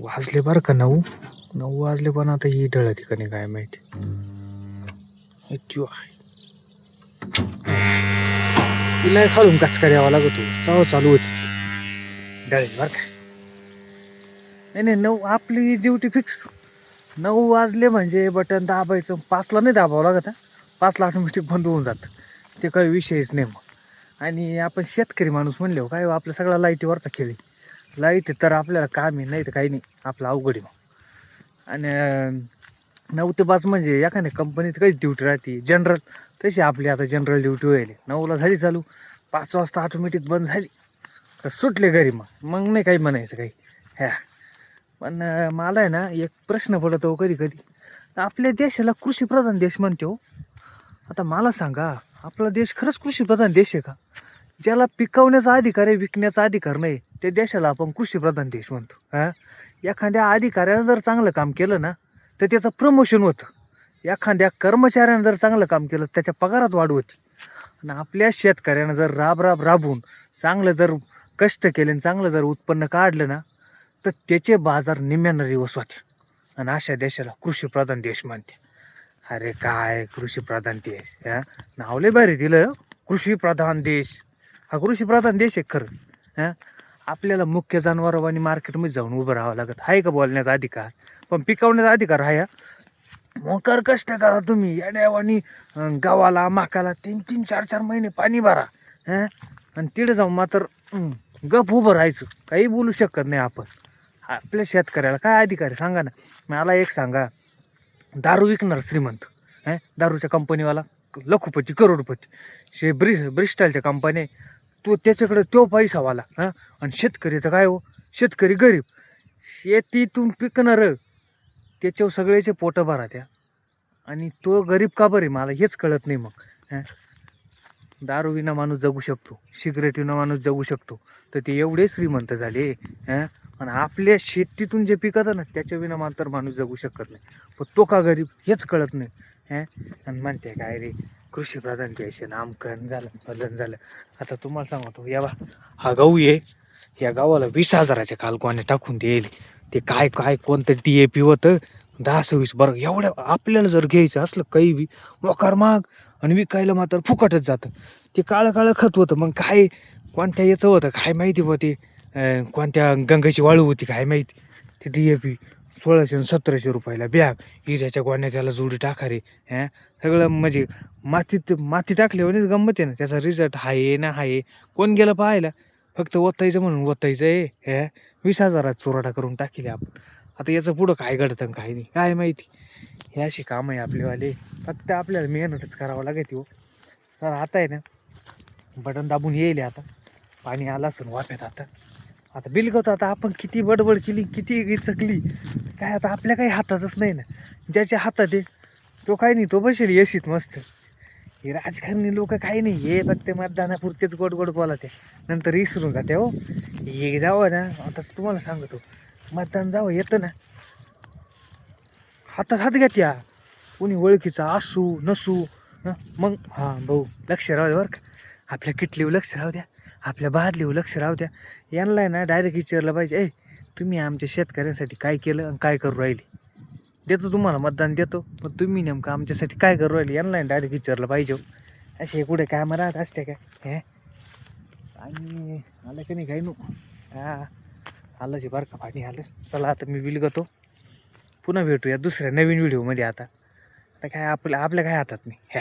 वाजले बरं का 9 वाजले, पण आता ही ढळती का नाही काय माहिती. तिला खालून कचका द्यावा लागतो, चाव चालू होती ती ढळेल बरं का. नाही 9 आपली ड्युटी फिक्स. 9 वाजले म्हणजे बटन दाबायचं. 5ला नाही दाबावं लागत. 5ला ऑटोमॅटिक बंद होऊन जातं, ते काही विषयच नाही मग. आणि आपण शेतकरी माणूस म्हणले काय आपलं सगळा लाईटीवरचा खेळ. लाईट तर आपल्याला काम आहे, नाही तर काही नाही आपलं अवघड आहे. आणि 9 ते 5 म्हणजे एखाद्या कंपनीत काहीच ड्युटी राहते जनरल, तशी आपली आता जनरल ड्युटी होईल. 9ला झाली चालू, 5 वाजता ऑटोमॅटिक बंद झाली तर सुटले घरी. मग नाही काही म्हणायचं काही. ह्या पण मला आहे ना एक प्रश्न पडतो कधी कधी, आपल्या देशाला कृषीप्रधान देश म्हणतो. आता मला सांगा, आपला देश खरंच कृषीप्रधान देश आहे का? ज्याला पिकवण्याचा अधिकार आहे, विकण्याचा अधिकार नाही, त्या देशाला आपण कृषीप्रधान देश म्हणतो. एखाद्या अधिकाऱ्यानं जर चांगलं काम केलं ना तर त्याचं प्रमोशन होतं. एखाद्या कर्मचाऱ्यानं जर चांगलं काम केलं त्याच्या पगारात वाढ होती. आणि आपल्या शेतकऱ्यानं जर राबून चांगलं जर कष्ट केले आणि चांगलं जर उत्पन्न काढलं ना तर त्याचे बाजार निम्म्यानं दिवस होते. आणि अशा देशाला कृषीप्रधान देश म्हणते. अरे काय कृषीप्रधान देश, नाव लय भारी दिलं, कृषीप्रधान देश. हा कृषीप्रधान देश आहे खरं. आपल्याला मुख्य जनावरवानी मार्केटमध्ये जाऊन उभं राहावं लागत आहे का बोलण्याचा अधिकार, पण पिकवण्याचा अधिकार आहे. मोकर कष्ट करा तुम्ही येड्यावानी, गावाला माकाला 3-3, 4-4 महिने पाणी भरा. आणि तिथे जाऊन मात्र गप उभं राहायचं, काही बोलू शकत नाही आपण. आपल्या शेतकऱ्याला काय अधिकार आहे सांगा ना. मला एक सांगा, दारू विकणार श्रीमंत, दारूच्या कंपनीवाला लखोपती करोडपती, ब्रिस्टलच्या कंपनी, तो त्याच्याकडे तो पैसावाला. आणि शेतकरीचं काय हो, शेतकरी गरीब, शेतीतून पिकणार त्याच्यावर सगळ्याचे पोटं भरा त्या. आणि तो गरीब का बरे मला हेच कळत नाही मग. दारू विना माणूस जगू शकतो, सिगरेट विना माणूस जगू शकतो, तर ते एवढे श्रीमंत झाले. आणि आपल्या शेतीतून जे पिकतं ना त्याच्या विना मात्र माणूस जगू शकत नाही, पण तो का गरीब हेच कळत नाही. आणि म्हणते काय रे कृषीप्रधान देश नामकरण झालं फलन झालं. आता तुम्हाला सांगतो, हा गाऊ आहे, या गावाला 20,000च्या काल कोणी टाकून देईल. ते काय काय कोणतं DAP होतं 10-26. बरं एवढ्या आपल्याला जर घ्यायचं असलं काही बी मोकार माग, आणि विकायला मात्र फुकटच जातं. ते काळं खत होतं. मग काय कोणत्या याचं होतं काय माहिती बा, ते कोणत्या गंगाची वाळू होती काय माहिती. ते DAP 1,600-1,700 रुपयाला बॅग, हिऱ्याच्या गोण्या त्याला जोडी टाका रे. सगळं म्हणजे माती टाकल्यावर गंमत आहे ना. त्याचा रिझल्ट आहे ना आहे, कोण गेलं पाहायला, फक्त ओतायचं म्हणून ओतायचं आहे. 20,000 चोराटा करून टाकले आपण. आता याचं पुढं काय घडतं काय नाही काय माहिती. हे अशी कामं आहे आपलेवाले, फक्त आपल्याला मेहनतच करावं लागते हो. तर आता आहे ना बटन दाबून येईल, आता पाणी आलं असं वाफ्यात. आता बिलगवतो. आता आपण किती बडबड केली, किती चकली, काय आता आपल्या काही हातातच नाही ना. ज्याच्या हातात आहे तो काही नाही, तो बसेल येशीत मस्त. हे राजकारणी लोक काही नाही, हे फक्त मतदानापुरतेच गोड गोड बोलत आहे, नंतर विसरून जाते हो. हे जावं ना, आता तुम्हाला सांगतो, मतदान जावं येतं ना, हातात हात घ्या त्या, कोणी ओळखीचा असू नसू. मग भाऊ लक्ष राहू द्या बरं का, आपल्या किटलीवर लक्ष राहू द्या, आपल्या बादलीवर लक्ष राहू द्या. यांना ना डायरेक्ट विचारलं पाहिजे, तुम्ही आमच्या शेतकऱ्यांसाठी काय केलं आणि काय करू राहिले. देतो तुम्हाला मतदान देतो, पण तुम्ही नेमकं आमच्यासाठी काय करू राहिले यांना डायरेक्ट विचारलं पाहिजे. असे कुठे काय राहत असते काय. आणि आलं का नाही काही नु, आलंच बरं का पाणी आलं. चला आता मी विलगतो, पुन्हा भेटूया दुसऱ्या नवीन व्हिडिओमध्ये. आता काय आपल्या काय हातात नाही.